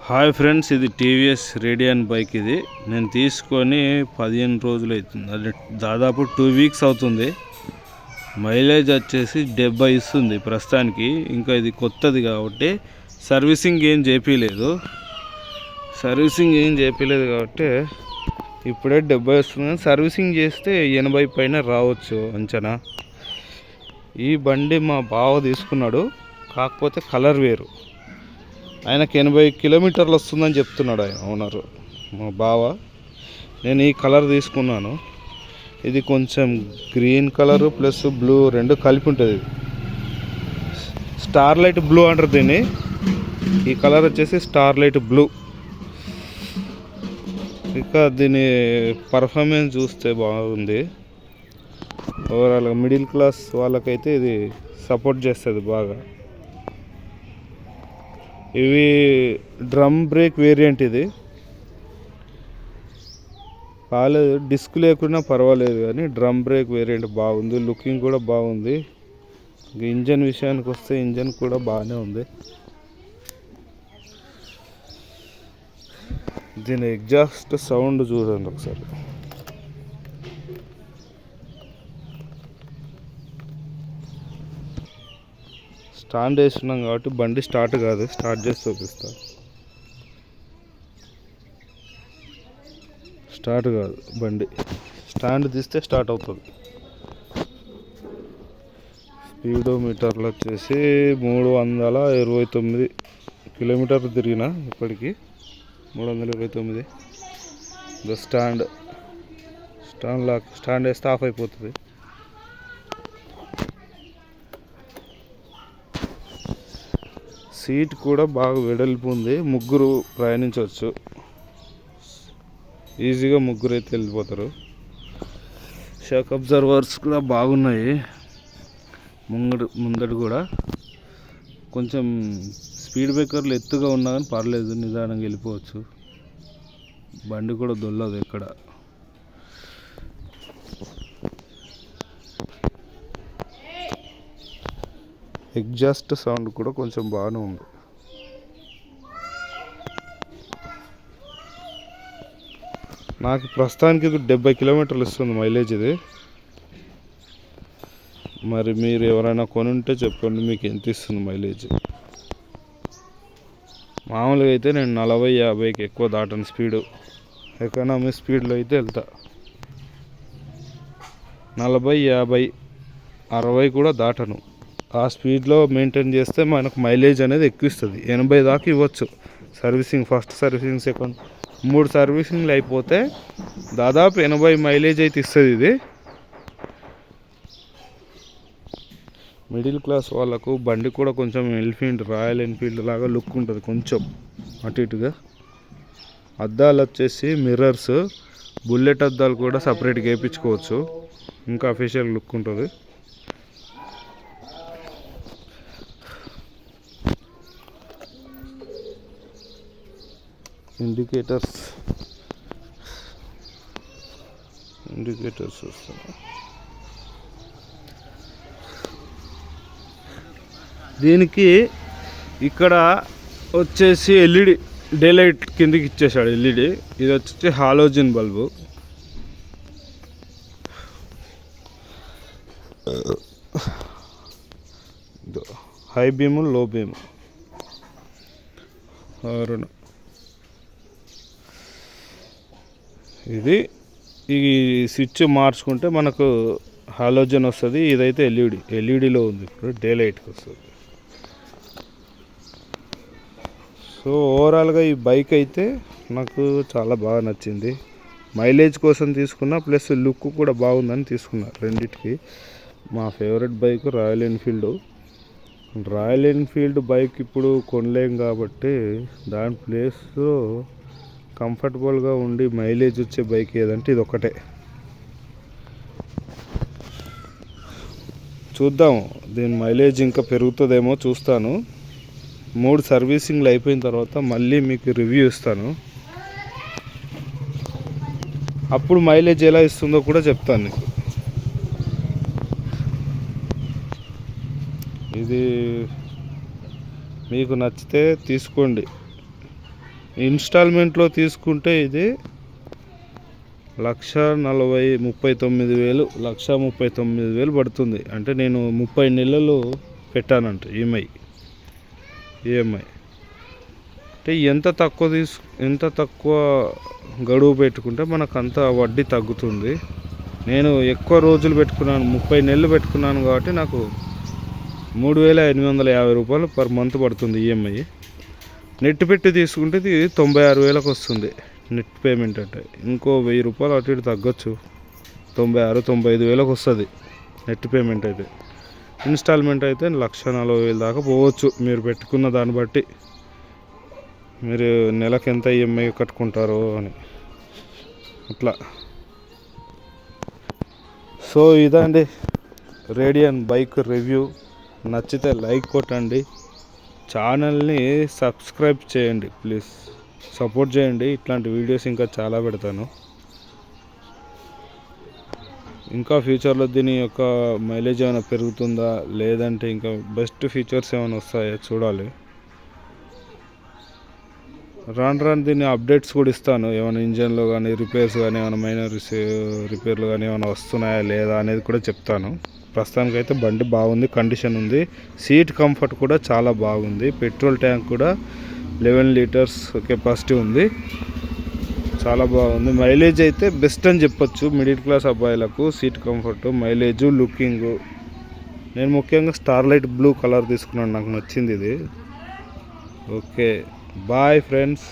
Hi friends, ఇది TVS radian bike. ఇది నేను తీసుకొని 15 రోజులు అవుతుంది, అది దాదాపు 2 వీక్స్ అవుతుంది. మైలేజ్ వచ్చేసి 70 ఇస్తుంది ప్రస్తుతానికి. ఇంకా ఇది కొత్తది కాబట్టి సర్వీసింగ్ ఏం చేపించలేదు కాబట్టి ఇప్పుడే 70 వస్తుంది. సర్వీసింగ్ చేస్తే 80 పైన రావచ్చు అంచనా. ఈ బండి మా బావ తీసుకున్నాడు, కాకపోతే కలర్ వేరు. ఆయనకి 80 కిలోమీటర్లు వస్తుందని చెప్తున్నాడు ఆయన ఓనరు, మా బావ. నేను ఈ కలర్ తీసుకున్నాను. ఇది కొంచెం గ్రీన్ కలరు ప్లస్ బ్లూ రెండు కలిపి ఉంటుంది. స్టార్లైట్ బ్లూ అంటారు దీన్ని. ఈ కలర్ వచ్చేసి స్టార్లైట్ బ్లూ. ఇక దీని పర్ఫార్మెన్స్ చూస్తే బాగుంది. ఓవరాల్గా మిడిల్ క్లాస్ వాళ్ళకైతే ఇది సపోర్ట్ చేస్తుంది బాగా. ఇవి డ్రమ్ బ్రేక్ వేరియంట్. ఇది కాలేదు, డిస్క్ లేకున్నా పర్వాలేదు, కానీ డ్రమ్ బ్రేక్ వేరియంట్ బాగుంది. లుకింగ్ కూడా బాగుంది. ఇంజన్ విషయానికి వస్తే ఇంజన్ కూడా బాగానే ఉంది. దీని ఎగ్జాస్ట్ సౌండ్ చూడండి ఒకసారి. స్టాండ్ వేస్తున్నాం కాబట్టి బండి స్టార్ట్ కాదు. స్టార్ట్ చేసి చూపిస్తా. స్టార్ట్ కాదు బండి, స్టాండ్ తీస్తే స్టార్ట్ అవుతుంది. స్పీడోమీటర్లు వచ్చేసి 329 కిలోమీటర్లు తిరిగిన ఇప్పటికి. 329. స్టాండ్ వేస్తే ఆఫ్ అయిపోతుంది. సీట్ కూడా బాగా వెడల్పు ఉంది. ముగ్గురు ప్రయాణించవచ్చు ఈజీగా. ముగ్గురు అయితే వెళ్ళిపోతారు. షాక్ అబ్జర్వర్స్ కూడా బాగున్నాయి. ముందడు కూడా కొంచెం స్పీడ్ బ్రేకర్లు ఎత్తుగా ఉన్నా కానీ పర్లేదు, నిదానంగా వెళ్ళిపోవచ్చు. బండి కూడా దొల్లదు ఎక్కడ. ఎగ్జాస్ట్ సౌండ్ కూడా కొంచెం బాగానే ఉంది. నాకు ప్రస్తుతానికి ఇది 70 కిలోమీటర్లు ఇస్తుంది మైలేజ్. ఇది మరి మీరు ఎవరైనా కొనుంటే చెప్పండి, మీకు ఎంత ఇస్తుంది మైలేజ్. మామూలుగా అయితే నేను 40-50కి ఎక్కువ దాటను స్పీడు. ఎకనామీ స్పీడ్లో అయితే వెళ్తా. 40-50-60 కూడా దాటను. ఆ స్పీడ్లో మెయింటైన్ చేస్తే మనకు మైలేజ్ అనేది ఎక్కువ ఇస్తుంది. 80 దాకా ఇవ్వచ్చు. సర్వీసింగ్, ఫస్ట్ సర్వీసింగ్, సెకండ్ 3 సర్వీసింగ్లు అయిపోతే దాదాపు 80 మైలేజ్ అయితే ఇస్తుంది ఇది. మిడిల్ క్లాస్ వాళ్ళకు బండి కూడా కొంచెం రాయల్ ఎన్ఫీల్డ్ లాగా లుక్ ఉంటుంది, కొంచెం అటు ఇటుగా. అద్దాలు వచ్చేసి మిర్రర్స్, బుల్లెట్ అద్దాలు కూడా సపరేట్గా వేయించుకోవచ్చు, ఇంకా అఫీషియల్ లుక్ ఉంటుంది. ఇండికేటర్స్ వస్తున్నాయి. దీనికి ఇక్కడ వచ్చేసి ఎల్ఈడి డే లైట్ కిందకి ఇచ్చేసాడు. ఎల్ఈడి ఇది వచ్చేసి హాలోజన్ బల్బు. హై బీము, లో బీము రెండు. ఇది ఈ స్విచ్ మార్చుకుంటే మనకు హాలోజన్ వస్తుంది. ఇదైతే ఎల్ఈడిలో ఉంది, ఇప్పుడు డే లైట్కి వస్తుంది. సో ఓవరాల్గా ఈ బైక్ అయితే నాకు చాలా బాగా నచ్చింది. మైలేజ్ కోసం తీసుకున్నా, ప్లస్ లుక్ కూడా బాగుందని తీసుకున్నా. రెండిటికి మా favourite bike royal Enfield bike ఇప్పుడు కొనలేం కాబట్టి దాని ప్లేస్లో కంఫర్టబుల్గా ఉండి మైలేజ్ వచ్చే బైక్ ఏదంటే ఇది ఒకటే. చూద్దాం, దీని మైలేజ్ ఇంకా పెరుగుతుందేమో చూస్తాను. 3 సర్వీసింగ్లు అయిపోయిన తర్వాత మళ్ళీ మీకు రివ్యూ ఇస్తాను. అప్పుడు మైలేజ్ ఎలా ఇస్తుందో కూడా చెప్తాను నీకు. ఇది మీకు నచ్చితే తీసుకోండి. ఇన్స్టాల్మెంట్లో తీసుకుంటే ఇది 1,39,000 1,39,000 పడుతుంది. అంటే నేను 30 నెలలు పెట్టానంట ఈఎంఐ. అంటే ఎంత తక్కువ గడువు పెట్టుకుంటే మనకు అంత వడ్డీ తగ్గుతుంది. నేను ఎక్కువ రోజులు పెట్టుకున్నాను, 30 నెలలు పెట్టుకున్నాను కాబట్టి నాకు 3,850 రూపాయలు పర్ మంత్ పడుతుంది ఈఎంఐ. నెట్ పెట్టి తీసుకుంటే ఇది 96,000కి వస్తుంది నెట్ పేమెంట్. అంటే ఇంకో 1,000 రూపాయలు అటు ఇటు తగ్గొచ్చు, 96,000-95,000కి వస్తుంది నెట్ పేమెంట్ అయితే. ఇన్స్టాల్మెంట్ అయితే 1,40,000 దాకా పోవచ్చు మీరు పెట్టుకున్న దాన్ని బట్టి, మీరు నెలకు ఎంత ఈఎంఐ కట్టుకుంటారో అని అట్లా. సో ఇదండి రేడియన్ బైక్ రివ్యూ. నచ్చితే లైక్ కొట్టండి, ఛానల్ని సబ్స్క్రైబ్ చేయండి, ప్లీజ్ సపోర్ట్ చేయండి. ఇట్లాంటి వీడియోస్ ఇంకా చాలా పెడతాను. ఇంకా ఫ్యూచర్లో దీని యొక్క మైలేజ్ ఏమైనా పెరుగుతుందా, లేదంటే ఇంకా బెస్ట్ ఫీచర్స్ ఏమైనా వస్తాయో చూడాలి. రాను దీన్ని అప్డేట్స్ కూడా ఇస్తాను. ఏమైనా ఇంజన్లో కానీ రిపేర్స్ కానీ ఏమైనా మైనర్ రిపేర్లు కానీ ఏమైనా వస్తున్నాయా లేదా అనేది కూడా చెప్తాను. ప్రస్తుతానికైతే బండి బాగుంది, కండిషన్ ఉంది. సీట్ కంఫర్ట్ కూడా చాలా బాగుంది. పెట్రోల్ ట్యాంక్ కూడా 11 లీటర్స్ కెపాసిటీ ఉంది, చాలా బాగుంది. మైలేజ్ అయితే బెస్ట్ అని చెప్పొచ్చు మిడిల్ క్లాస్ అబ్బాయిలకు. Seat comfort, mileage, looking. నేను ముఖ్యంగా స్టార్లైట్ బ్లూ కలర్ తీసుకున్నాను, నాకు నచ్చింది ఇది. Okay, bye friends.